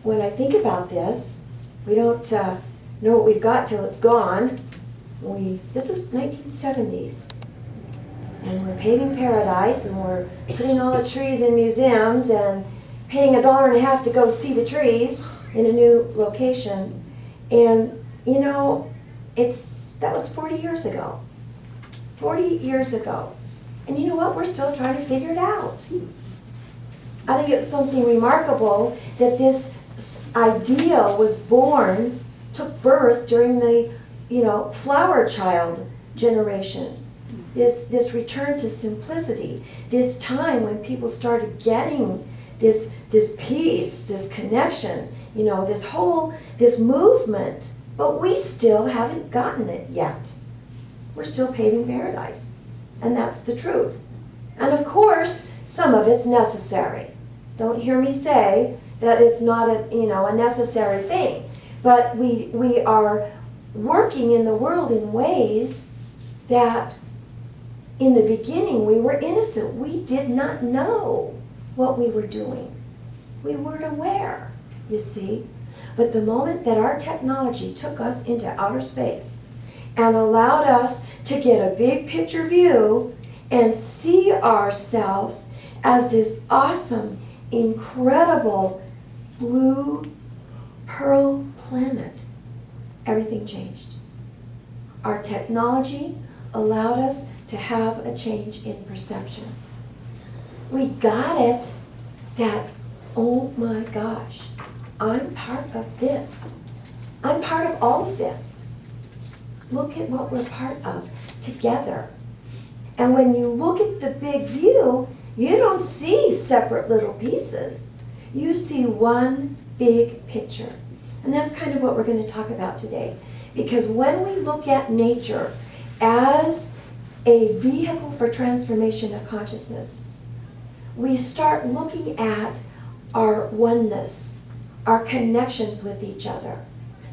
when I think about this, we don't know what we've got till it's gone. This is 1970s. And we're paving paradise, and we're putting all the trees in museums and paying $1.50 to go see the trees in a new location. And, you know, that was 40 years ago. 40 years ago. And you know what? We're still trying to figure it out. I think it's something remarkable that this idea was born, took birth during the, flower child generation. This return to simplicity, this time when people started getting this peace, this connection, this movement, but we still haven't gotten it yet. We're still paving paradise, and that's the truth. And of course, some of it's necessary. Don't hear me say that it's not a necessary thing, but we are working in the world in ways that in the beginning we were innocent. We did not know what we were doing. We weren't aware, you see. But the moment that our technology took us into outer space and allowed us to get a big picture view and see ourselves as this awesome, incredible blue pearl planet, everything changed. Our technology allowed us to have a change in perception. We got it that, oh my gosh, I'm part of this. I'm part of all of this. Look at what we're part of together. And when you look at the big view, you don't see separate little pieces. You see one big picture. And that's kind of what we're going to talk about today. Because when we look at nature as a vehicle for transformation of consciousness, we start looking at our oneness, our connections with each other,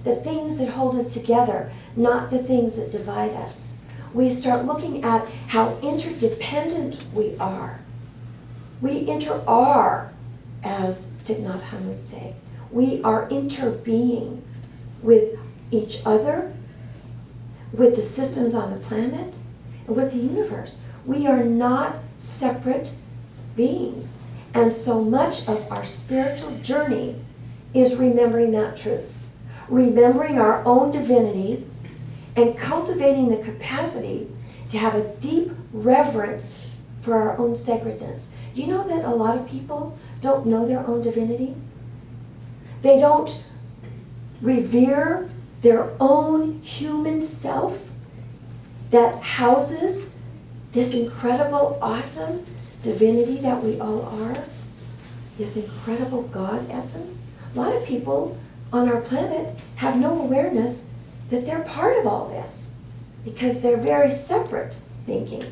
the things that hold us together, not the things that divide us. We start looking at how interdependent we are. We inter-are, as Thich Nhat Hanh would say. We are interbeing with each other, with the systems on the planet, and with the universe. We are not separate beings. And so much of our spiritual journey is remembering that truth. Remembering our own divinity and cultivating the capacity to have a deep reverence for our own sacredness. Do you know that a lot of people don't know their own divinity? They don't revere their own human self that houses this incredible, awesome divinity that we all are, this incredible God essence. A lot of people on our planet have no awareness that they're part of all this because they're very separate thinking.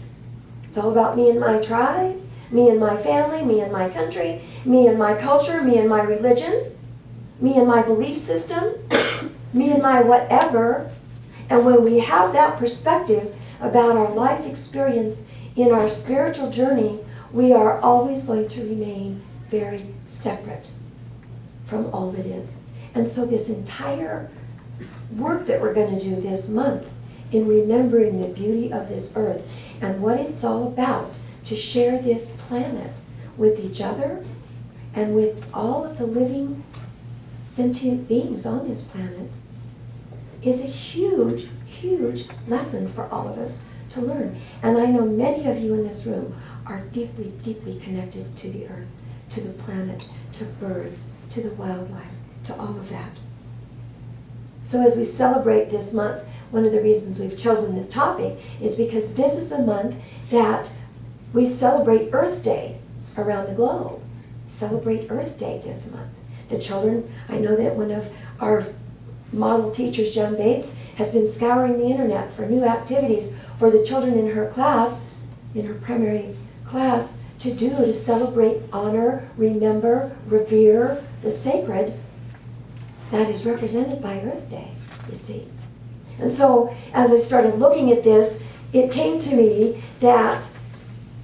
It's all about me and my tribe, me and my family, me and my country, me and my culture, me and my religion, me and my belief system, me and my whatever. And when we have that perspective about our life experience in our spiritual journey, we are always going to remain very separate from all that is. And so this entire work that we're going to do this month in remembering the beauty of this earth and what it's all about, to share this planet with each other and with all of the living sentient beings on this planet, is a huge, huge lesson for all of us to learn. And I know many of you in this room are deeply, deeply connected to the earth, to the planet, to birds, to the wildlife, to all of that. So as we celebrate this month, one of the reasons we've chosen this topic is because this is the month that we celebrate Earth Day around the globe. Celebrate Earth Day this month. The children, I know that one of our model teachers, Jen Bates, has been scouring the internet for new activities for the children in her class, in her primary class, to do to celebrate, honor, remember, revere the sacred that is represented by Earth Day, you see. And so as I started looking at this, it came to me that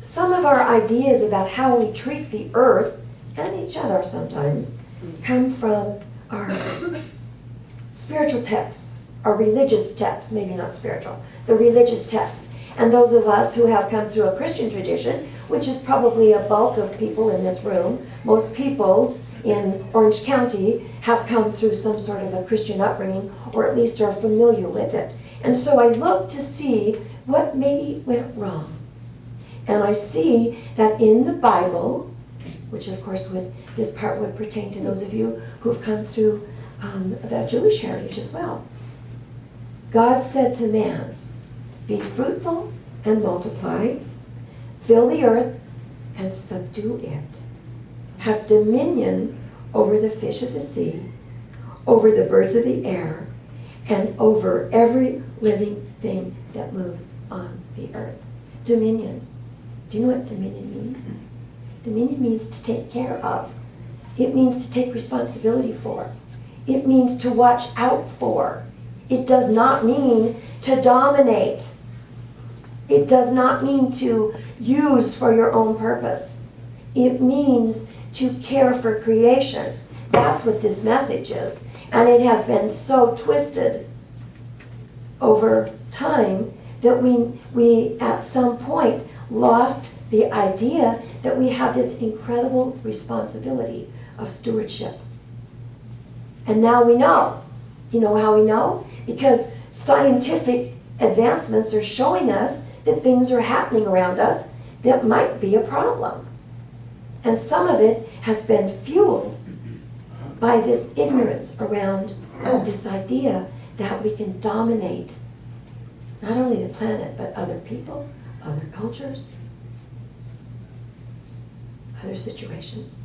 some of our ideas about how we treat the earth and each other sometimes come from our spiritual texts, our religious texts, maybe not spiritual, the religious texts. And those of us who have come through a Christian tradition, which is probably a bulk of people in this room, most people in Orange County have come through some sort of a Christian upbringing, or at least are familiar with it. And so I look to see what maybe went wrong. And I see that in the Bible, which of course this part would pertain to those of you who've come through the Jewish heritage as well. God said to man, "Be fruitful and multiply, fill the earth and subdue it. Have dominion over the fish of the sea, over the birds of the air, and over every living thing that moves on the earth." Dominion. Do you know what dominion means? Dominion means to take care of. It means to take responsibility for. It means to watch out for. It does not mean to dominate. It does not mean to use for your own purpose. It means to care for creation. That's what this message is. And it has been so twisted over time that we at some point lost the idea that we have this incredible responsibility of stewardship. And now we know. You know how we know? Because scientific advancements are showing us that things are happening around us that might be a problem. And some of it has been fueled by this ignorance around this idea that we can dominate not only the planet, but other people, other cultures, other situations.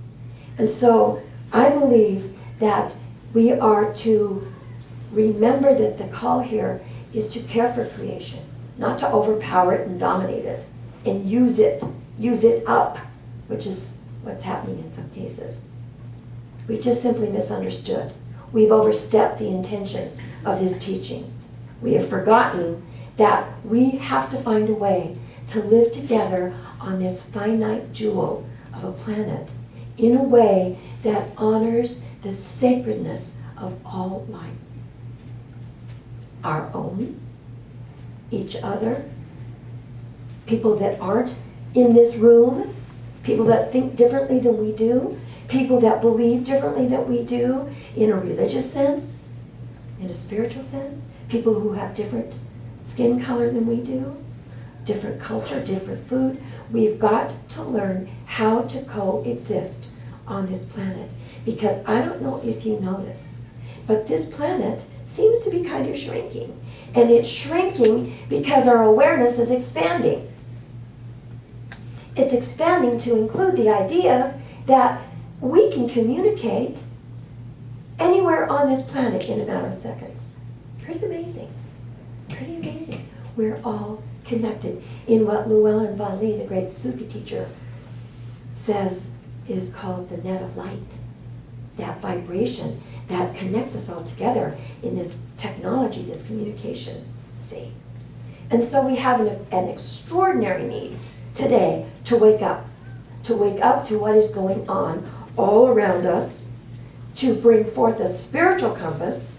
And so I believe that we are to remember that the call here is to care for creation, not to overpower it and dominate it and use it up, which is what's happening in some cases. We've just simply misunderstood. We've overstepped the intention of this teaching. We have forgotten that we have to find a way to live together on this finite jewel of a planet in a way that honors the sacredness of all life. Our own, each other, people that aren't in this room, people that think differently than we do, people that believe differently than we do in a religious sense, in a spiritual sense, people who have different skin color than we do, different culture, different food. We've got to learn how to coexist on this planet. Because I don't know if you notice, but this planet seems to be kind of shrinking. And it's shrinking because our awareness is expanding. It's expanding to include the idea that we can communicate anywhere on this planet in a matter of seconds. Pretty amazing. Pretty amazing. We're all connected in what Llewellyn Van Lee, the great Sufi teacher, says is called the net of light. That vibration that connects us all together in this technology, this communication, see? And so we have an extraordinary need today to wake up to what is going on all around us, to bring forth a spiritual compass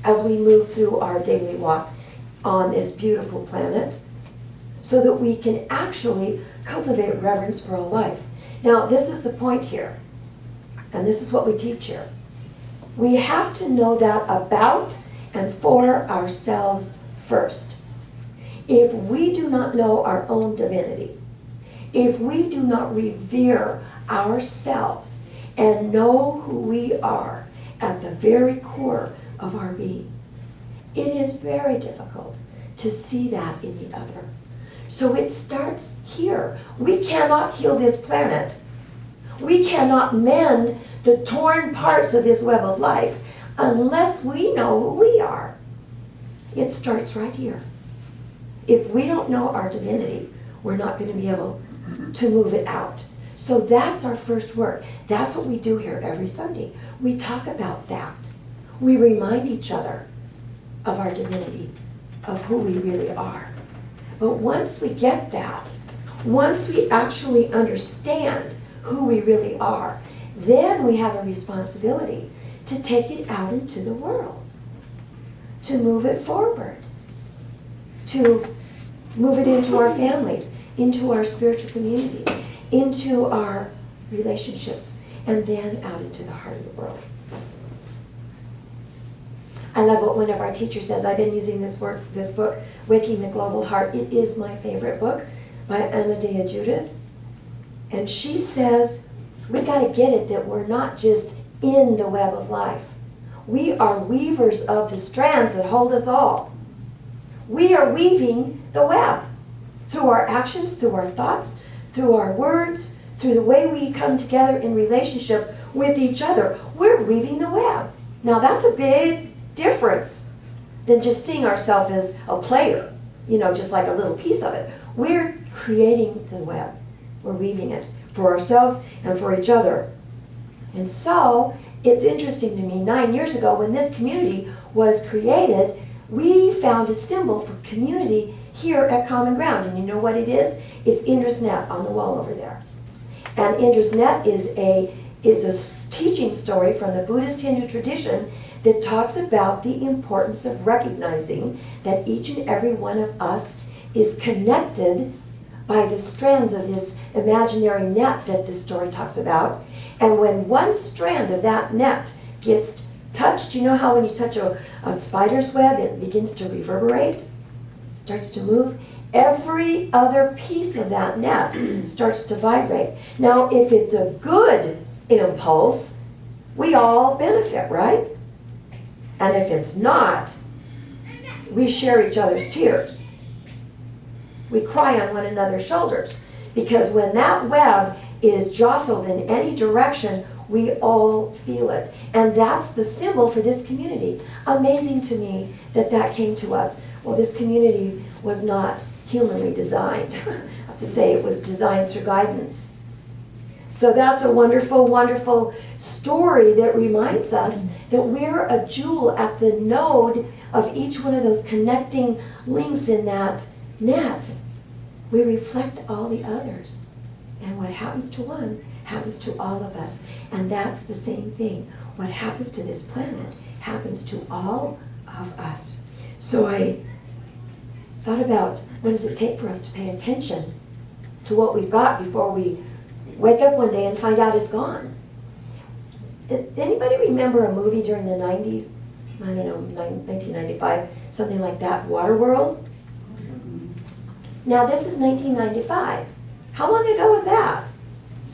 as we move through our daily walk on this beautiful planet, so that we can actually cultivate reverence for all life. Now, this is the point here, and this is what we teach here. We have to know that about and for ourselves first. If we do not know our own divinity, if we do not revere ourselves and know who we are at the very core of our being, it is very difficult to see that in the other. So it starts here. We cannot heal this planet. We cannot mend the torn parts of this web of life unless we know who we are. It starts right here. If we don't know our divinity, we're not going to be able to move it out. So that's our first work. That's what we do here every Sunday. We talk about that. We remind each other of our divinity, of who we really are. But once we get that, once we actually understand who we really are, then we have a responsibility to take it out into the world, to move it forward, to move it into our families, into our spiritual communities, into our relationships, and then out into the heart of the world. I love what one of our teachers says. I've been using this book, Waking the Global Heart. It is my favorite book by Anna Dea Judith. And she says, we got to get it that we're not just in the web of life. We are weavers of the strands that hold us all. We are weaving the web through our actions, through our thoughts, through our words, through the way we come together in relationship with each other. We're weaving the web. Now that's a big difference than just seeing ourselves as a player, just like a little piece of it. We're creating the web. We're weaving it for ourselves and for each other. And so it's interesting to me, 9 years ago when this community was created, we found a symbol for community here at Common Ground. And you know what it is? It's Indra's net on the wall over there. And Indra's net is a teaching story from the Buddhist Hindu tradition that talks about the importance of recognizing that each and every one of us is connected by the strands of this imaginary net that this story talks about. And when one strand of that net gets touched, you know how when you touch a spider's web, it begins to reverberate, starts to move? Every other piece of that net starts to vibrate. Now, if it's a good impulse, we all benefit, right? And if it's not, we share each other's tears. We cry on one another's shoulders. Because when that web is jostled in any direction, we all feel it. And that's the symbol for this community. Amazing to me that that came to us. Well, this community was not humanly designed. I have to say it was designed through guidance. So that's a wonderful, wonderful story that reminds us that we're a jewel at the node of each one of those connecting links in that net. We reflect all the others. And what happens to one happens to all of us. And that's the same thing. What happens to this planet happens to all of us. So I thought about what does it take for us to pay attention to what we've got before we wake up one day and find out it's gone. Anybody remember a movie during the 90s? I don't know, 1995, something like that, Waterworld? Now this is 1995. How long ago was that?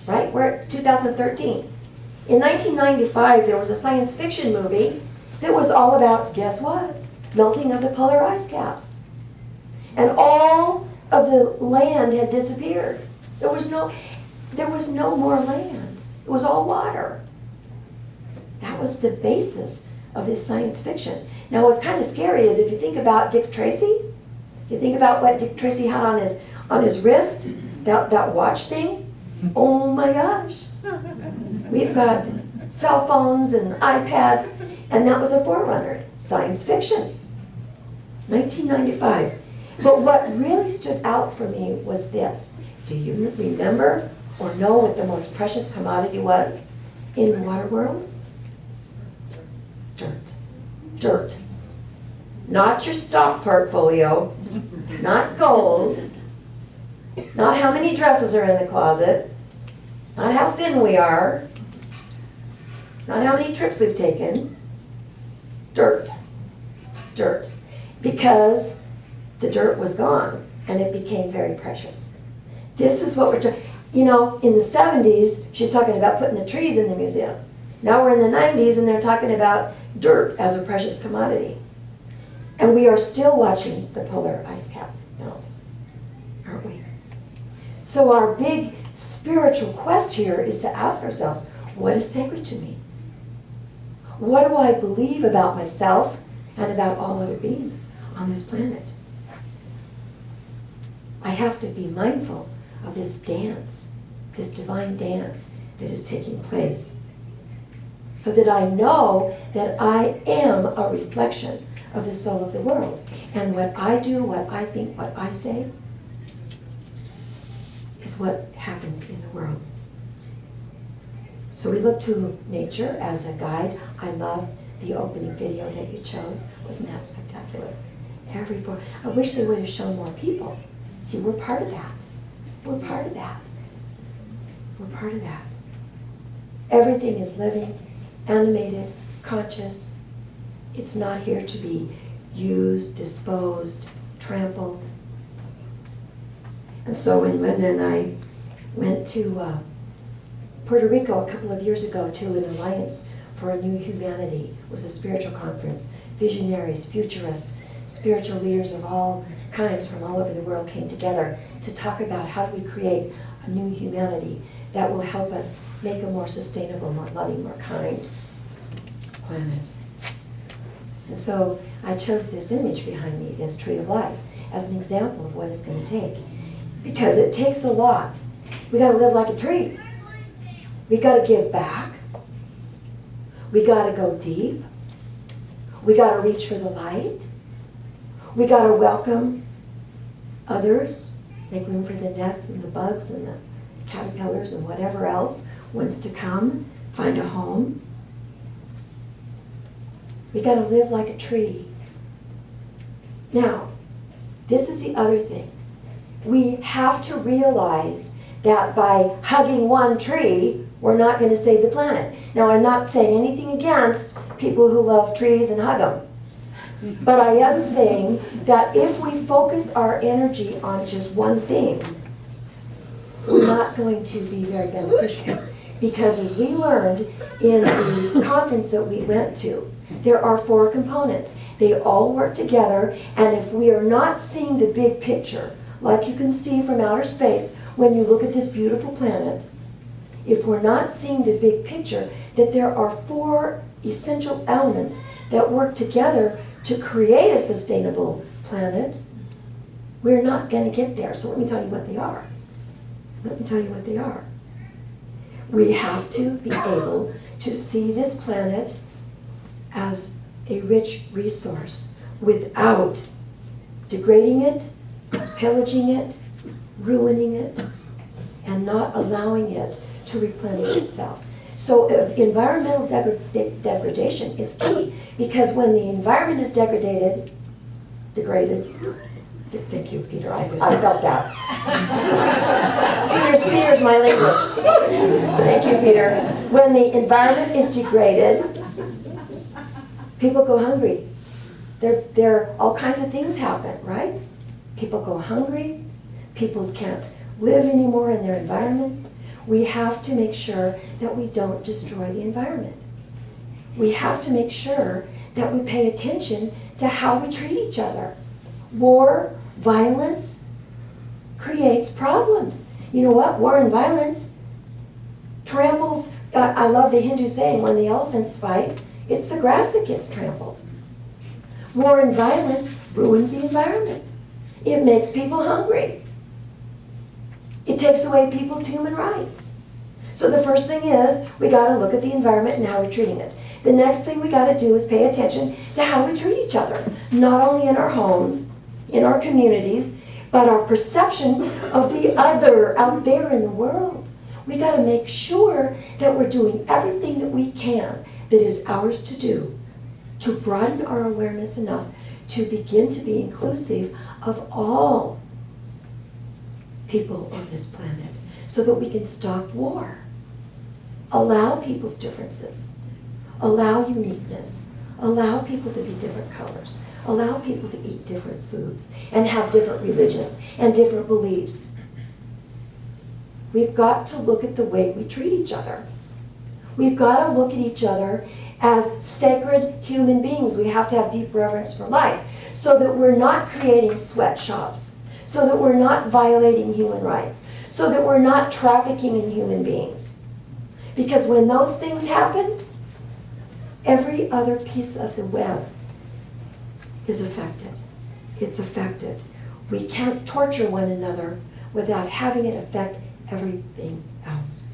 Right? We're at 2013. In 1995, there was a science fiction movie that was all about, guess what? Melting of the polar ice caps. And all of the land had disappeared. There was no more land. It was all water. That was the basis of this science fiction. Now what's kind of scary is if you think about Dick Tracy, you think about what Dick Tracy had on his wrist, that watch thing. Oh my gosh. We've got cell phones and iPads, and that was a forerunner. Science fiction. 1995. But what really stood out for me was this. Do you remember or know what the most precious commodity was in the water world? Dirt. Dirt. Not your stock portfolio, not gold, not how many dresses are in the closet, not how thin we are, not how many trips we've taken. Dirt. Dirt. Because the dirt was gone and it became very precious. This is what we're talking, in the 70s, she's talking about putting the trees in the museum. Now we're in the 90s and they're talking about dirt as a precious commodity. And we are still watching the polar ice caps melt, aren't we? So our big spiritual quest here is to ask ourselves, what is sacred to me? What do I believe about myself and about all other beings on this planet? I have to be mindful of this dance, this divine dance that is taking place, so that I know that I am a reflection of the soul of the world. And what I do, what I think, what I say, is what happens in the world. So we look to nature as a guide. I love the opening video that you chose. Wasn't that spectacular? I wish they would have shown more people. See, we're part of that. We're part of that. We're part of that. Everything is living, animated, conscious. It's not here to be used, disposed, trampled. And so when Linda and I went to Puerto Rico a couple of years ago to an Alliance for a New Humanity, it was a spiritual conference. Visionaries, futurists, spiritual leaders of all kinds from all over the world came together to talk about how do we create a new humanity that will help us make a more sustainable, more loving, more kind planet. And so I chose this image behind me, this tree of life, as an example of what it's going to take. Because it takes a lot. We got to live like a tree. We got to give back. We got to go deep. We got to reach for the light. We got to welcome others, make room for the nests and the bugs and the caterpillars and whatever else wants to come, find a home. We got to live like a tree. Now, this is the other thing. We have to realize that by hugging one tree, we're not going to save the planet. Now, I'm not saying anything against people who love trees and hug them. But I am saying that if we focus our energy on just one thing, we're not going to be very beneficial. Because as we learned in the conference that we went to, there are 4 components. They all work together, and if we are not seeing the big picture, like you can see from outer space when you look at this beautiful planet, if we're not seeing the big picture, that there are 4 essential elements that work together to create a sustainable planet, we're not going to get there. So let me tell you what they are. Let me tell you what they are. We have to be able to see this planet as a rich resource without degrading it, pillaging it, ruining it, and not allowing it to replenish itself. So environmental degradation is key, because when the environment is degraded, thank you, Peter, I felt that. Peter's my linguist. Thank you, Peter. When the environment is degraded, people go hungry. There all kinds of things happen, right? People go hungry. People can't live anymore in their environments. We have to make sure that we don't destroy the environment. We have to make sure that we pay attention to how we treat each other. War, violence creates problems. You know what? War and violence tramples. I love the Hindu saying, when the elephants fight, it's the grass that gets trampled. War and violence ruins the environment. It makes people hungry. It takes away people's human rights. So the first thing is, we got to look at the environment and how we're treating it. The next thing we got to do is pay attention to how we treat each other, not only in our homes, in our communities, but our perception of the other out there in the world. We got to make sure that we're doing everything that we can that is ours to do to broaden our awareness enough to begin to be inclusive of all people on this planet, so that we can stop war, allow people's differences, allow uniqueness, allow people to be different colors, allow people to eat different foods and have different religions and different beliefs. We've got to look at the way we treat each other. We've got to look at each other as sacred human beings. We have to have deep reverence for life, so that we're not creating sweatshops, so that we're not violating human rights, so that we're not trafficking in human beings. Because when those things happen, every other piece of the web is affected. It's affected. We can't torture one another without having it affect everything else.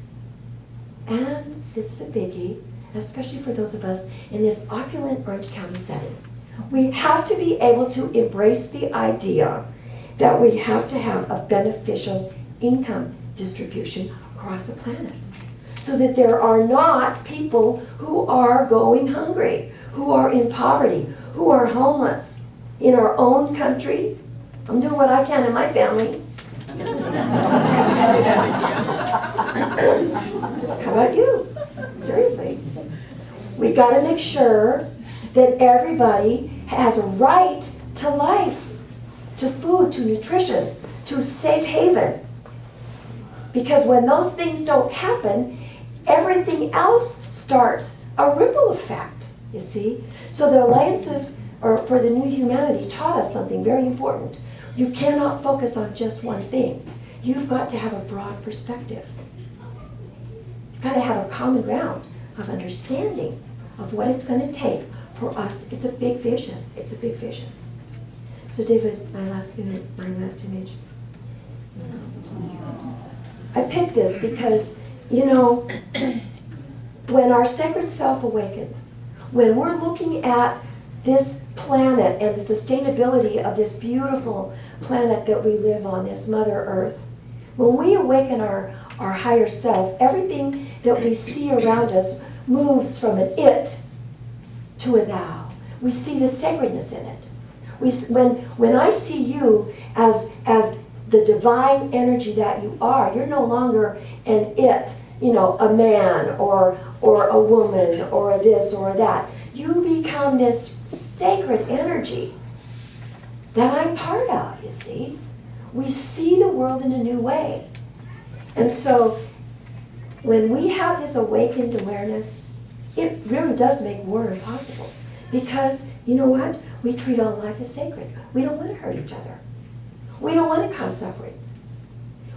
And this is a biggie, especially for those of us in this opulent Orange County setting. We have to be able to embrace the idea that we have to have a beneficial income distribution across the planet. so that there are not people who are going hungry, who are in poverty, who are homeless in our own country. I'm doing what I can in my family. How about you? Seriously. We got to make sure that everybody has a right to life, to food, to nutrition, to safe haven. Because when those things don't happen, everything else starts a ripple effect, you see? So the Alliance for the New Humanity taught us something very important. You cannot focus on just one thing. You've got to have a broad perspective. You've got to have a common ground of understanding of what it's going to take for us. It's a big vision. It's a big vision. So David, my last image. I picked this because, you know, when our sacred self awakens, when we're looking at this planet and the sustainability of this beautiful planet that we live on, this Mother Earth, when we awaken our higher self, everything that we see around us moves from an it to a thou. We see the sacredness in it. When I see you as the divine energy that you are, you're no longer an it, you know, a man or a woman or a this or a that. You become this sacred energy that I'm part of, you see. We see the world in a new way. And so when we have this awakened awareness, it really does make war impossible. Because, you know what? We treat all life as sacred. We don't want to hurt each other. We don't want to cause suffering.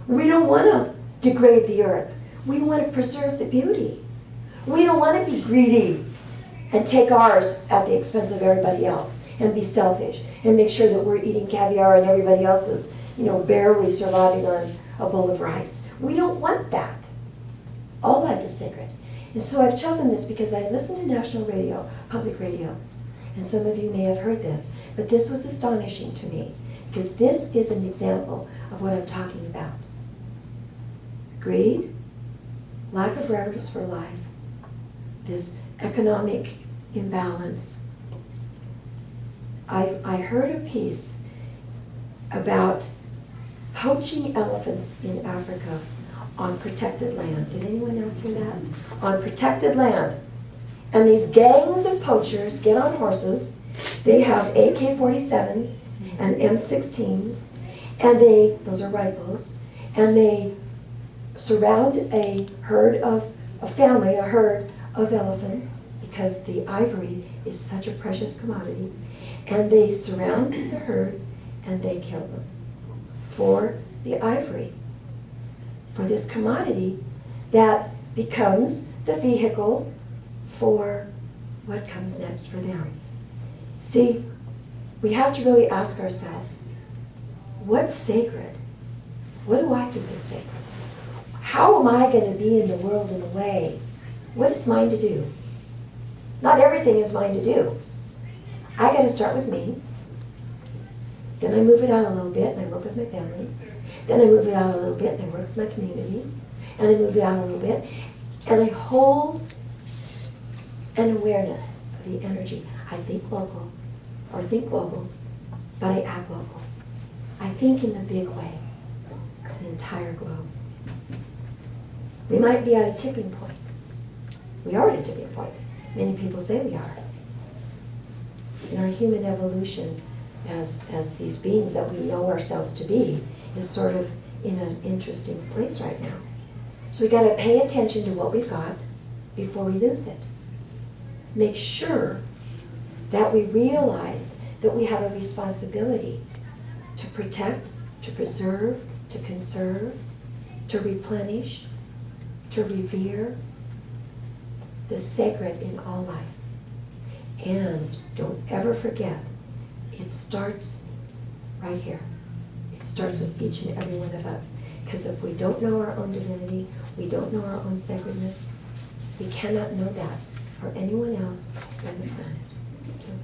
We don't want to degrade the earth. We want to preserve the beauty. We don't want to be greedy and take ours at the expense of everybody else and be selfish and make sure that we're eating caviar and everybody else is, you know, barely surviving on a bowl of rice. We don't want that. All life is sacred. And so I've chosen this because I listen to national radio, public radio, and some of you may have heard this, but this was astonishing to me because this is an example of what I'm talking about. Greed, lack of reverence for life, this economic imbalance. I heard a piece about poaching elephants in Africa on protected land. Did anyone else hear that? On protected land. And these gangs of poachers get on horses. They have AK-47s and M16s, and those are rifles, and they surround a herd of elephants, because the ivory is such a precious commodity, and they surround the herd and they kill them for the ivory, for this commodity that becomes the vehicle for what comes next for them. See, we have to really ask ourselves, what's sacred? What do I think is sacred? How am I going to be in the world in a way? What is mine to do? Not everything is mine to do. I got to start with me. Then I move it out a little bit and I work with my family. Then I move it out a little bit and I work with my community. And I move it out a little bit. And I hold an awareness of the energy. I think local or think global, but I act local. I think in the big way, the entire globe. We might be at a tipping point. We are at a tipping point. Many people say we are. In our human evolution, as these beings that we know ourselves to be, is sort of in an interesting place right now. So we got to pay attention to what we've got before we lose it. Make sure that we realize that we have a responsibility to protect, to preserve, to conserve, to replenish, to revere the sacred in all life. And don't ever forget, it starts right here. It starts with each and every one of us. Because if we don't know our own divinity, we don't know our own sacredness, we cannot know that for anyone else on the planet. Thank you.